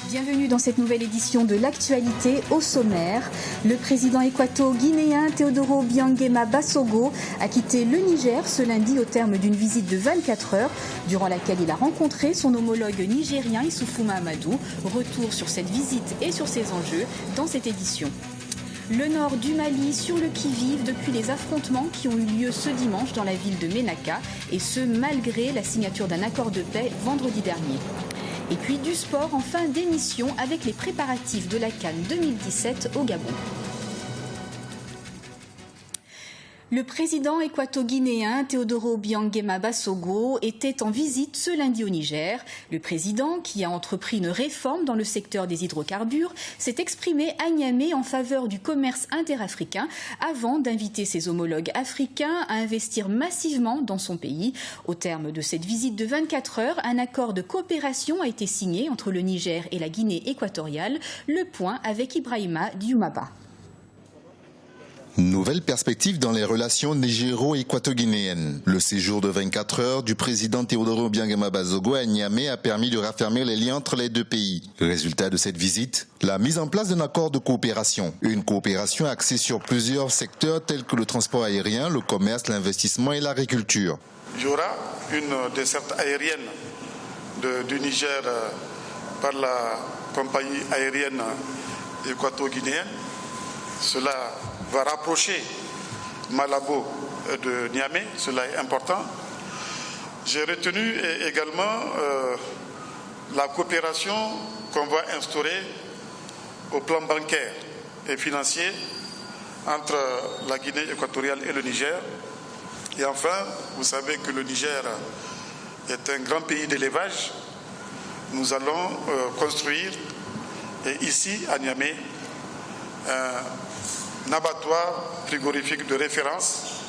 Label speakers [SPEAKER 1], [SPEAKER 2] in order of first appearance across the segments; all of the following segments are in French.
[SPEAKER 1] Bienvenue dans cette nouvelle édition de l'actualité au sommaire. Le président équato-guinéen Teodoro Obiang-Nguema Basogo a quitté le Niger ce lundi au terme d'une visite de 24 heures durant laquelle il a rencontré son homologue nigérien Issoufou Mahamadou. Retour sur cette visite et sur ses enjeux dans cette édition. Le nord du Mali sur le qui-vive depuis les affrontements qui ont eu lieu ce dimanche dans la ville de Ménaka, et ce malgré la signature d'un accord de paix vendredi dernier. Et puis du sport en fin d'émission avec les préparatifs de la CAN 2017 au Gabon. Le président équato-guinéen Teodoro Obiang-Nguema Basogo était en visite ce lundi au Niger. Le président, qui a entrepris une réforme dans le secteur des hydrocarbures, s'est exprimé à Niamey en faveur du commerce interafricain avant d'inviter ses homologues africains à investir massivement dans son pays. Au terme de cette visite de 24 heures, un accord de coopération a été signé entre le Niger et la Guinée équatoriale. Le point avec Ibrahima Dioumaba.
[SPEAKER 2] Nouvelle perspective dans les relations nigéro-équato-guinéennes. Le séjour de 24 heures du président Teodoro Obiang-Nguema Basogo à Niamey a permis de raffermir les liens entre les deux pays. Résultat de cette visite, la mise en place d'un accord de coopération. Une coopération axée sur plusieurs secteurs tels que le transport aérien, le commerce, l'investissement et l'agriculture.
[SPEAKER 3] Il y aura une desserte aérienne du Niger par la compagnie aérienne équato-guinéenne. Cela va rapprocher Malabo de Niamey, cela est important. J'ai retenu également la coopération qu'on va instaurer au plan bancaire et financier entre la Guinée équatoriale et le Niger. Et enfin, vous savez que le Niger est un grand pays d'élevage. Nous allons construire, et ici à Niamey, un abattoir frigorifique de référence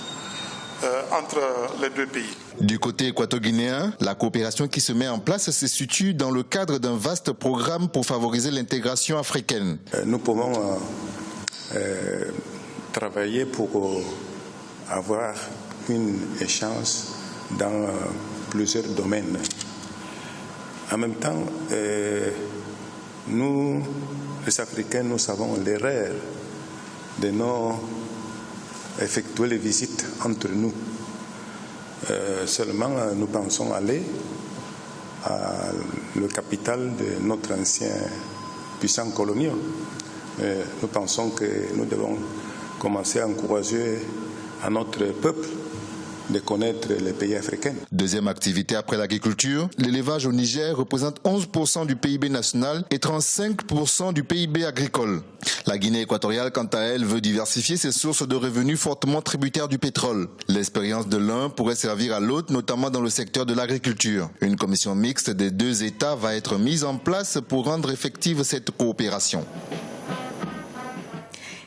[SPEAKER 3] entre les deux pays.
[SPEAKER 2] Du côté équato-guinéen, la coopération qui se met en place se situe dans le cadre d'un vaste programme pour favoriser l'intégration africaine.
[SPEAKER 4] Nous pouvons travailler pour avoir une échange dans plusieurs domaines. En même temps, nous, les Africains, nous savons l'erreur de nous effectuer les visites entre nous. Seulement, nous pensons aller à la capitale de notre ancien puissant colonial. Nous pensons que nous devons commencer à encourager à notre peuple de connaître les pays africains.
[SPEAKER 2] Deuxième activité après l'agriculture, l'élevage au Niger représente 11% du PIB national et 35% du PIB agricole. La Guinée équatoriale, quant à elle, veut diversifier ses sources de revenus fortement tributaires du pétrole. L'expérience de l'un pourrait servir à l'autre, notamment dans le secteur de l'agriculture. Une commission mixte des deux États va être mise en place pour rendre effective cette coopération.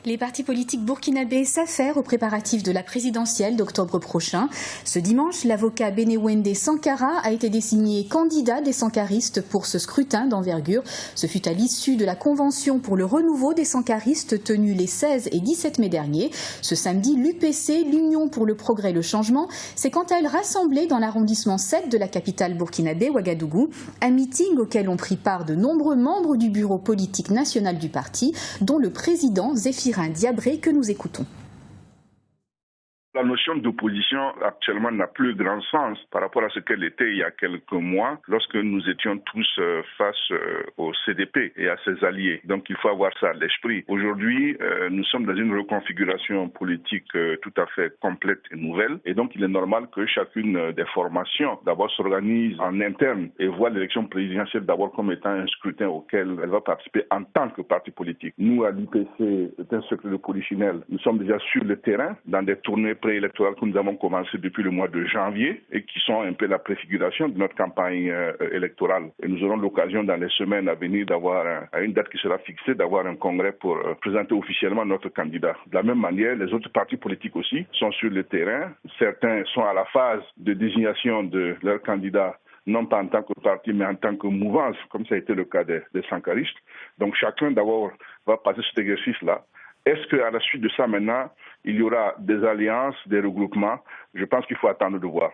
[SPEAKER 1] Les partis politiques burkinabés s'affairent aux préparatifs de la présidentielle d'octobre prochain. Ce dimanche, l'avocat Benewende Sankara a été désigné candidat des sankaristes pour ce scrutin d'envergure. Ce fut à l'issue de la convention pour le renouveau des sankaristes tenue les 16 et 17 mai dernier. Ce samedi, l'UPC, l'Union pour le progrès et le changement, s'est quant à elle rassemblée dans l'arrondissement 7 de la capitale burkinabé, Ouagadougou. Un meeting auquel ont pris part de nombreux membres du bureau politique national du parti, dont le président Zéphirin Diabré que nous écoutons.
[SPEAKER 5] La notion d'opposition actuellement n'a plus grand sens par rapport à ce qu'elle était il y a quelques mois lorsque nous étions tous face au CDP et à ses alliés. Donc il faut avoir ça à l'esprit. Aujourd'hui, nous sommes dans une reconfiguration politique tout à fait complète et nouvelle. Et donc il est normal que chacune des formations d'abord s'organise en interne et voit l'élection présidentielle d'abord comme étant un scrutin auquel elle va participer en tant que parti politique. Nous, à l'IPC, c'est un secret de polichinelle. Nous sommes déjà sur le terrain dans des tournées préélectorales que nous avons commencé depuis le mois de janvier et qui sont un peu la préfiguration de notre campagne électorale. Et nous aurons l'occasion dans les semaines à venir d'avoir, à une date qui sera fixée, d'avoir un congrès pour présenter officiellement notre candidat. De la même manière, les autres partis politiques aussi sont sur le terrain. Certains sont à la phase de désignation de leur candidat, non pas en tant que parti, mais en tant que mouvance, comme ça a été le cas des sankaristes. Donc chacun d'abord va passer cet exercice-là. Est-ce qu'à la suite de ça, maintenant, il y aura des alliances, des regroupements? Je pense qu'il faut attendre de voir.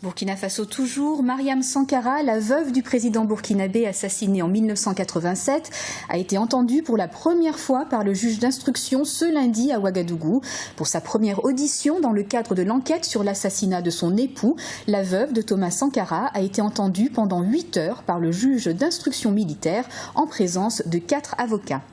[SPEAKER 1] Burkina Faso toujours, Mariam Sankara, la veuve du président burkinabé assassiné en 1987, a été entendue pour la première fois par le juge d'instruction ce lundi à Ouagadougou. Pour sa première audition dans le cadre de l'enquête sur l'assassinat de son époux, la veuve de Thomas Sankara a été entendue pendant 8 heures par le juge d'instruction militaire en présence de 4 avocats.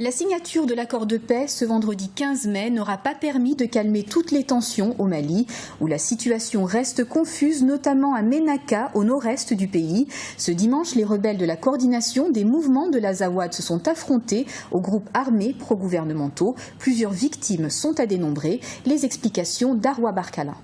[SPEAKER 1] La signature de l'accord de paix ce vendredi 15 mai n'aura pas permis de calmer toutes les tensions au Mali, où la situation reste confuse, notamment à Ménaka, au nord-est du pays. Ce dimanche, les rebelles de la coordination des mouvements de l'Azawad se sont affrontés aux groupes armés pro-gouvernementaux. Plusieurs victimes sont à dénombrer. Les explications d'Arwa Barkala.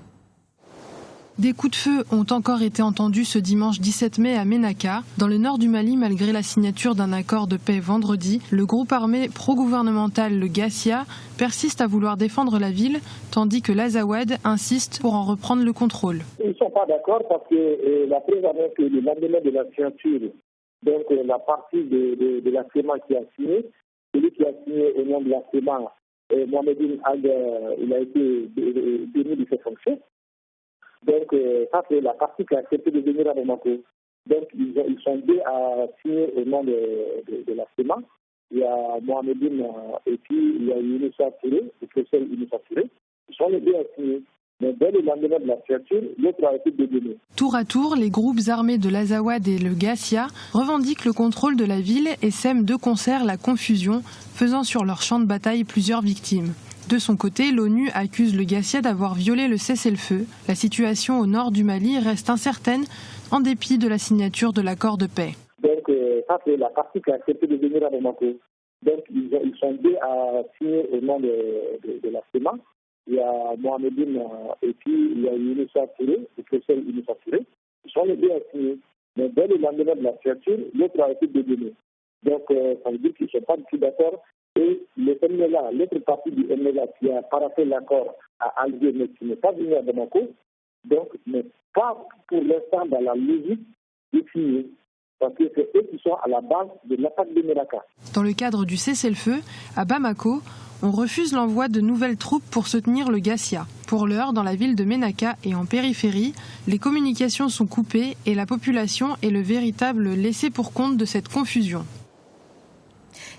[SPEAKER 6] Des coups de feu ont encore été entendus ce dimanche 17 mai à Ménaka. Dans le nord du Mali, malgré la signature d'un accord de paix vendredi, le groupe armé pro-gouvernemental, le Gassia, persiste à vouloir défendre la ville, tandis que l'Azawad insiste pour en reprendre le contrôle.
[SPEAKER 7] Ils ne sont pas d'accord parce que la preuve avec le lendemain de la signature, donc la partie de la CEMA qui a signé, celui qui a signé au nom de la CEMA, Mohamed Ag, il a été démis de ses fonctions. Donc, ça, c'est la partie qui a accepté de venir à Bamako. Donc, ils sont deux à signer au nom de la CEMA. Il y a Mohamed et puis il y a Younoussa Touré, le professeur Younoussa Touré. Ils sont les deux à signer. Mais dès le lendemain de la signature, l'autre a été dédonné.
[SPEAKER 6] Tour à tour, les groupes armés de l'Azawad et le Gassia revendiquent le contrôle de la ville et sèment de concert la confusion, faisant sur leur champ de bataille plusieurs victimes. De son côté, l'ONU accuse le Gassia d'avoir violé le cessez-le-feu. La situation au nord du Mali reste incertaine en dépit de la signature de l'accord de paix.
[SPEAKER 7] Donc, ça, c'est la partie qui a accepté de venir à Bamako. Donc, ils sont deux à signer au nom de la CEMA. Il y a Mohamed et puis il y a Younoussa Touré, le professeur Younoussa Touré. Ils sont les deux à signer. Mais dès le lendemain de la signature, l'autre a été dédonné. Donc, ça veut dire qu'ils ne sont pas du tout d'accord. Et le MLA, l'autre partie du MLA qui a paraphé l'accord à Alger, mais qui n'est pas venu à Bamako, donc n'est pas pour l'instant dans la logique de signer. Parce que c'est eux qui sont à la base de l'attaque de Ménaka.
[SPEAKER 6] Dans le cadre du cessez-le-feu, à Bamako, on refuse l'envoi de nouvelles troupes pour soutenir le Gassia. Pour l'heure, dans la ville de Ménaka et en périphérie, les communications sont coupées et la population est le véritable laissé-pour-compte de cette confusion.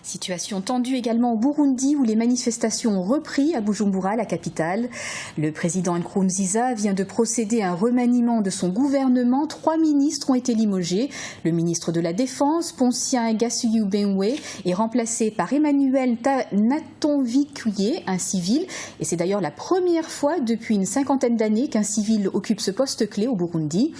[SPEAKER 1] Situation tendue également au Burundi où les manifestations ont repris à Bujumbura, la capitale. Le président Nkurunziza vient de procéder à un remaniement de son gouvernement. 3 ministres ont été limogés. Le ministre de la Défense, Poncien Gassuyu Benwe, est remplacé par Emmanuel Natonvikuye, un civil. Et c'est d'ailleurs la première fois depuis une 50aine d'années qu'un civil occupe ce poste clé au Burundi.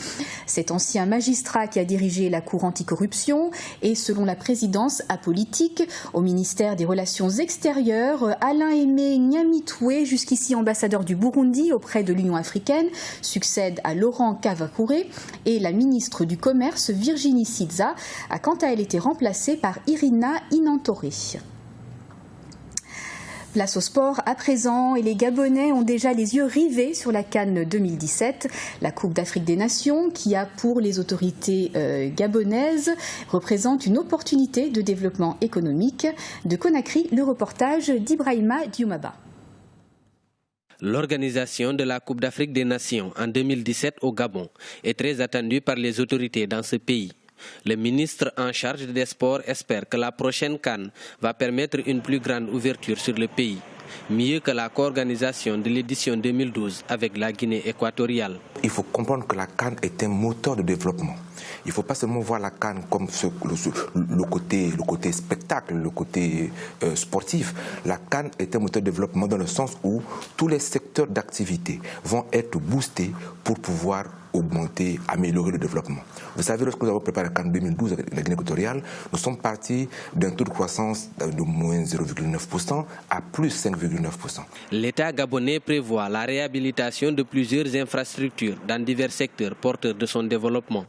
[SPEAKER 1] Cet ancien magistrat qui a dirigé la Cour anticorruption est, selon la présidence, apolitique. Au ministère des Relations extérieures, Alain-Aimé Nyamitwe, jusqu'ici ambassadeur du Burundi auprès de l'Union africaine, succède à Laurent Kavakure et la ministre du Commerce, Virginie Sidza, a quant à elle été remplacée par Irina Inantore. Place au sport à présent et les Gabonais ont déjà les yeux rivés sur la CAN 2017, la Coupe d'Afrique des Nations qui a pour les autorités gabonaises représente une opportunité de développement économique. De Conakry, le reportage d'Ibrahima Dioumaba.
[SPEAKER 8] L'organisation de la Coupe d'Afrique des Nations en 2017 au Gabon est très attendue par les autorités dans ce pays. Le ministre en charge des sports espère que la prochaine CAN va permettre une plus grande ouverture sur le pays, mieux que la co-organisation de l'édition 2012 avec la Guinée équatoriale.
[SPEAKER 9] Il faut comprendre que la CAN est un moteur de développement. Il ne faut pas seulement voir la CAN comme le côté spectacle, le côté sportif. La CAN est un moteur de développement dans le sens où tous les secteurs d'activité vont être boostés pour pouvoir augmenter, améliorer le développement. Vous savez, lorsque nous avons préparé la CAN 2012 avec la Guinée équatoriale, nous sommes partis d'un taux de croissance de moins 0,9% à plus 5,9%.
[SPEAKER 8] L'État gabonais prévoit la réhabilitation de plusieurs infrastructures dans divers secteurs porteurs de son développement.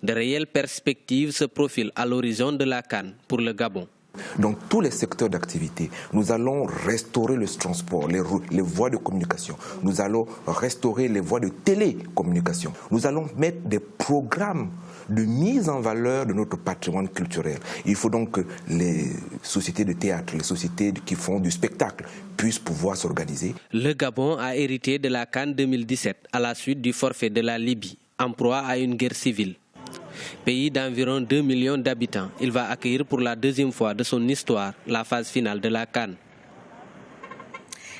[SPEAKER 8] De réelles perspectives se profilent à l'horizon de la CAN pour le Gabon.
[SPEAKER 9] Dans tous les secteurs d'activité, nous allons restaurer le transport, les voies de communication. Nous allons restaurer les voies de télécommunication. Nous allons mettre des programmes de mise en valeur de notre patrimoine culturel. Il faut donc que les sociétés de théâtre, les sociétés qui font du spectacle puissent pouvoir s'organiser.
[SPEAKER 8] Le Gabon a hérité de la CAN 2017 à la suite du forfait de la Libye, en proie à une guerre civile. Pays d'environ 2 millions d'habitants, il va accueillir pour la deuxième fois de son histoire la phase finale de la CAN.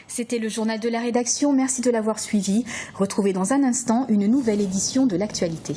[SPEAKER 1] C'était le journal de la rédaction. Merci de l'avoir suivi. Retrouvez dans un instant une nouvelle édition de l'actualité.